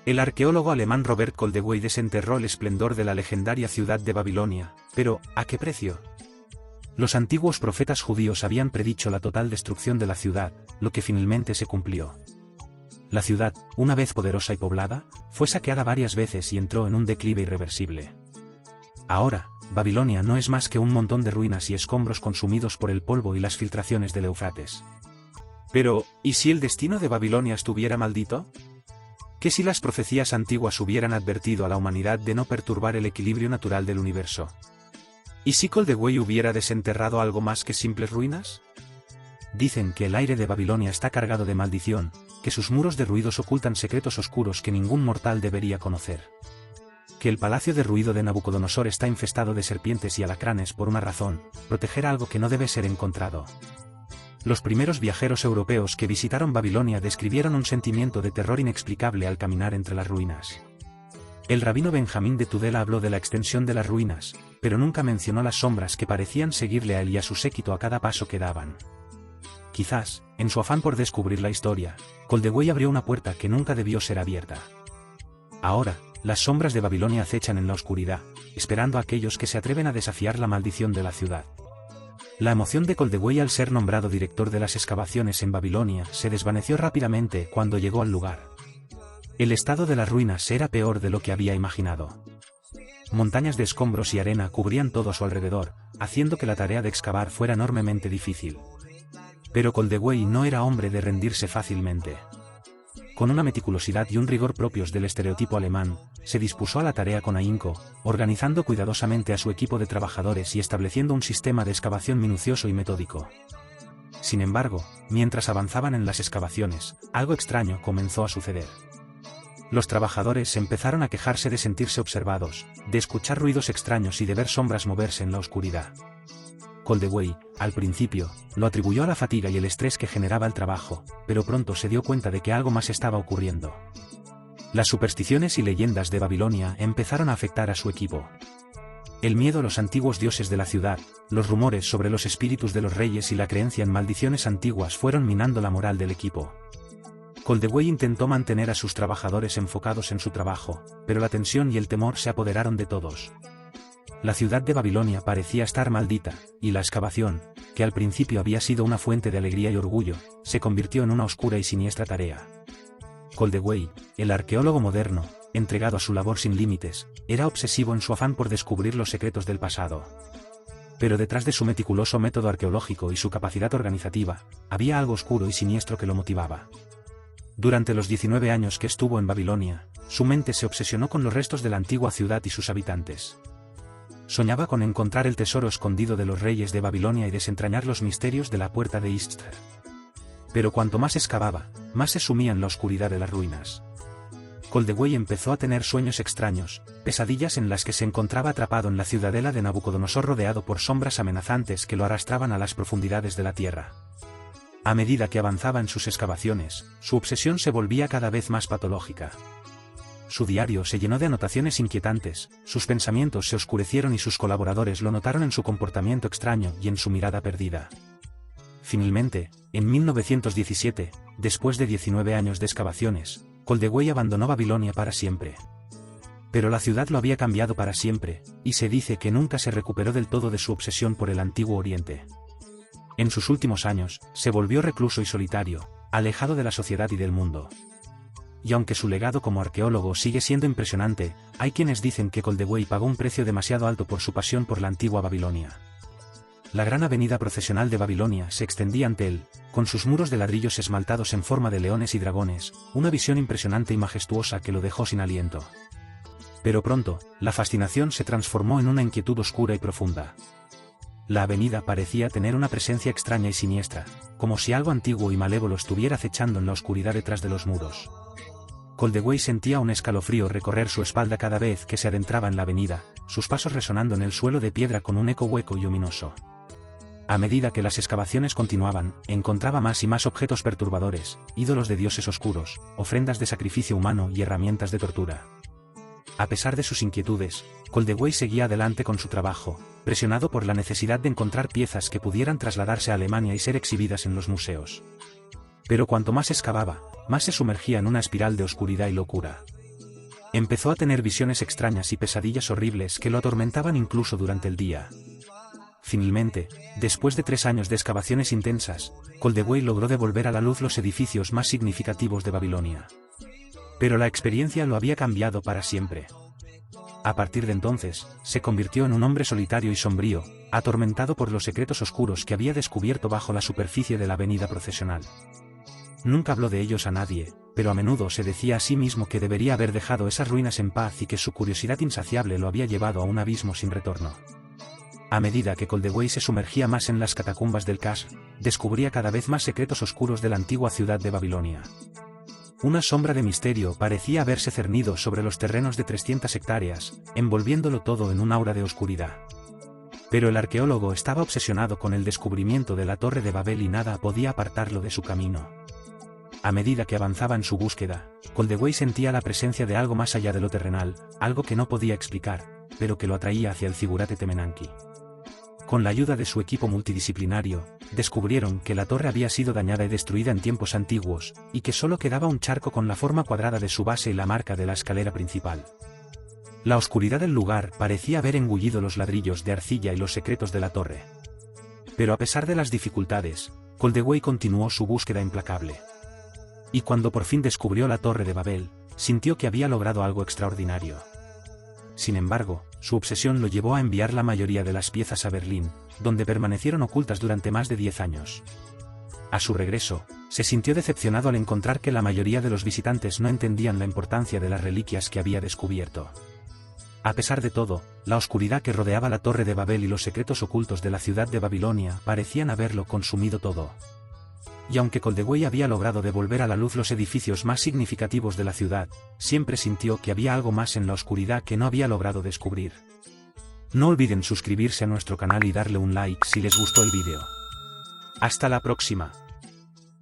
El arqueólogo alemán Robert Koldewey desenterró el esplendor de la legendaria ciudad de Babilonia, pero ¿a qué precio? Los antiguos profetas judíos habían predicho la total destrucción de la ciudad, lo que finalmente se cumplió. La ciudad, una vez poderosa y poblada, fue saqueada varias veces y entró en un declive irreversible. Ahora, Babilonia no es más que un montón de ruinas y escombros consumidos por el polvo y las filtraciones del Éufrates. Pero, ¿y si el destino de Babilonia estuviera maldito? ¿Qué si las profecías antiguas hubieran advertido a la humanidad de no perturbar el equilibrio natural del universo? ¿Y si Koldewey hubiera desenterrado algo más que simples ruinas? Dicen que el aire de Babilonia está cargado de maldición, que sus muros de ruidos ocultan secretos oscuros que ningún mortal debería conocer. Que el palacio de ruido de Nabucodonosor está infestado de serpientes y alacranes por una razón, proteger algo que no debe ser encontrado. Los primeros viajeros europeos que visitaron Babilonia describieron un sentimiento de terror inexplicable al caminar entre las ruinas. El rabino Benjamín de Tudela habló de la extensión de las ruinas, pero nunca mencionó las sombras que parecían seguirle a él y a su séquito a cada paso que daban. Quizás, en su afán por descubrir la historia, Koldewey abrió una puerta que nunca debió ser abierta. Ahora, las sombras de Babilonia acechan en la oscuridad, esperando a aquellos que se atreven a desafiar la maldición de la ciudad. La emoción de Koldewey al ser nombrado director de las excavaciones en Babilonia se desvaneció rápidamente cuando llegó al lugar. El estado de las ruinas era peor de lo que había imaginado. Montañas de escombros y arena cubrían todo a su alrededor, haciendo que la tarea de excavar fuera enormemente difícil. Pero Koldewey no era hombre de rendirse fácilmente. Con una meticulosidad y un rigor propios del estereotipo alemán, se dispuso a la tarea con ahínco, organizando cuidadosamente a su equipo de trabajadores y estableciendo un sistema de excavación minucioso y metódico. Sin embargo, mientras avanzaban en las excavaciones, algo extraño comenzó a suceder. Los trabajadores empezaron a quejarse de sentirse observados, de escuchar ruidos extraños y de ver sombras moverse en la oscuridad. Koldewey, al principio, lo atribuyó a la fatiga y el estrés que generaba el trabajo, pero pronto se dio cuenta de que algo más estaba ocurriendo. Las supersticiones y leyendas de Babilonia empezaron a afectar a su equipo. El miedo a los antiguos dioses de la ciudad, los rumores sobre los espíritus de los reyes y la creencia en maldiciones antiguas fueron minando la moral del equipo. Koldewey intentó mantener a sus trabajadores enfocados en su trabajo, pero la tensión y el temor se apoderaron de todos. La ciudad de Babilonia parecía estar maldita, y la excavación, que al principio había sido una fuente de alegría y orgullo, se convirtió en una oscura y siniestra tarea. Koldewey, el arqueólogo moderno, entregado a su labor sin límites, era obsesivo en su afán por descubrir los secretos del pasado. Pero detrás de su meticuloso método arqueológico y su capacidad organizativa, había algo oscuro y siniestro que lo motivaba. Durante los 19 años que estuvo en Babilonia, su mente se obsesionó con los restos de la antigua ciudad y sus habitantes. Soñaba con encontrar el tesoro escondido de los reyes de Babilonia y desentrañar los misterios de la puerta de Istar. Pero cuanto más excavaba, más se sumía en la oscuridad de las ruinas. Koldewey empezó a tener sueños extraños, pesadillas en las que se encontraba atrapado en la ciudadela de Nabucodonosor rodeado por sombras amenazantes que lo arrastraban a las profundidades de la tierra. A medida que avanzaba en sus excavaciones, su obsesión se volvía cada vez más patológica. Su diario se llenó de anotaciones inquietantes, sus pensamientos se oscurecieron y sus colaboradores lo notaron en su comportamiento extraño y en su mirada perdida. Finalmente, en 1917, después de 19 años de excavaciones, Koldewey abandonó Babilonia para siempre. Pero la ciudad lo había cambiado para siempre, y se dice que nunca se recuperó del todo de su obsesión por el Antiguo Oriente. En sus últimos años, se volvió recluso y solitario, alejado de la sociedad y del mundo. Y aunque su legado como arqueólogo sigue siendo impresionante, hay quienes dicen que Koldewey pagó un precio demasiado alto por su pasión por la antigua Babilonia. La gran avenida procesional de Babilonia se extendía ante él, con sus muros de ladrillos esmaltados en forma de leones y dragones, una visión impresionante y majestuosa que lo dejó sin aliento. Pero pronto, la fascinación se transformó en una inquietud oscura y profunda. La avenida parecía tener una presencia extraña y siniestra, como si algo antiguo y malévolo estuviera acechando en la oscuridad detrás de los muros. Koldewey sentía un escalofrío recorrer su espalda cada vez que se adentraba en la avenida, sus pasos resonando en el suelo de piedra con un eco hueco y ominoso. A medida que las excavaciones continuaban, encontraba más y más objetos perturbadores, ídolos de dioses oscuros, ofrendas de sacrificio humano y herramientas de tortura. A pesar de sus inquietudes, Koldewey seguía adelante con su trabajo, presionado por la necesidad de encontrar piezas que pudieran trasladarse a Alemania y ser exhibidas en los museos. Pero cuanto más excavaba, más se sumergía en una espiral de oscuridad y locura. Empezó a tener visiones extrañas y pesadillas horribles que lo atormentaban incluso durante el día. Finalmente, después de 3 años de excavaciones intensas, Koldewey logró devolver a la luz los edificios más significativos de Babilonia. Pero la experiencia lo había cambiado para siempre. A partir de entonces, se convirtió en un hombre solitario y sombrío, atormentado por los secretos oscuros que había descubierto bajo la superficie de la avenida procesional. Nunca habló de ellos a nadie, pero a menudo se decía a sí mismo que debería haber dejado esas ruinas en paz y que su curiosidad insaciable lo había llevado a un abismo sin retorno. A medida que Koldewey se sumergía más en las catacumbas del Kasr, descubría cada vez más secretos oscuros de la antigua ciudad de Babilonia. Una sombra de misterio parecía haberse cernido sobre los terrenos de 300 hectáreas, envolviéndolo todo en un aura de oscuridad. Pero el arqueólogo estaba obsesionado con el descubrimiento de la Torre de Babel y nada podía apartarlo de su camino. A medida que avanzaba en su búsqueda, Koldewey sentía la presencia de algo más allá de lo terrenal, algo que no podía explicar, pero que lo atraía hacia el Zigurate Temenanki. Con la ayuda de su equipo multidisciplinario, descubrieron que la torre había sido dañada y destruida en tiempos antiguos, y que solo quedaba un charco con la forma cuadrada de su base y la marca de la escalera principal. La oscuridad del lugar parecía haber engullido los ladrillos de arcilla y los secretos de la torre. Pero a pesar de las dificultades, Koldewey continuó su búsqueda implacable. Y cuando por fin descubrió la Torre de Babel, sintió que había logrado algo extraordinario. Sin embargo, su obsesión lo llevó a enviar la mayoría de las piezas a Berlín, donde permanecieron ocultas durante más de 10 años. A su regreso, se sintió decepcionado al encontrar que la mayoría de los visitantes no entendían la importancia de las reliquias que había descubierto. A pesar de todo, la oscuridad que rodeaba la Torre de Babel y los secretos ocultos de la ciudad de Babilonia parecían haberlo consumido todo. Y aunque Koldewey había logrado devolver a la luz los edificios más significativos de la ciudad, siempre sintió que había algo más en la oscuridad que no había logrado descubrir. No olviden suscribirse a nuestro canal y darle un like si les gustó el vídeo. Hasta la próxima.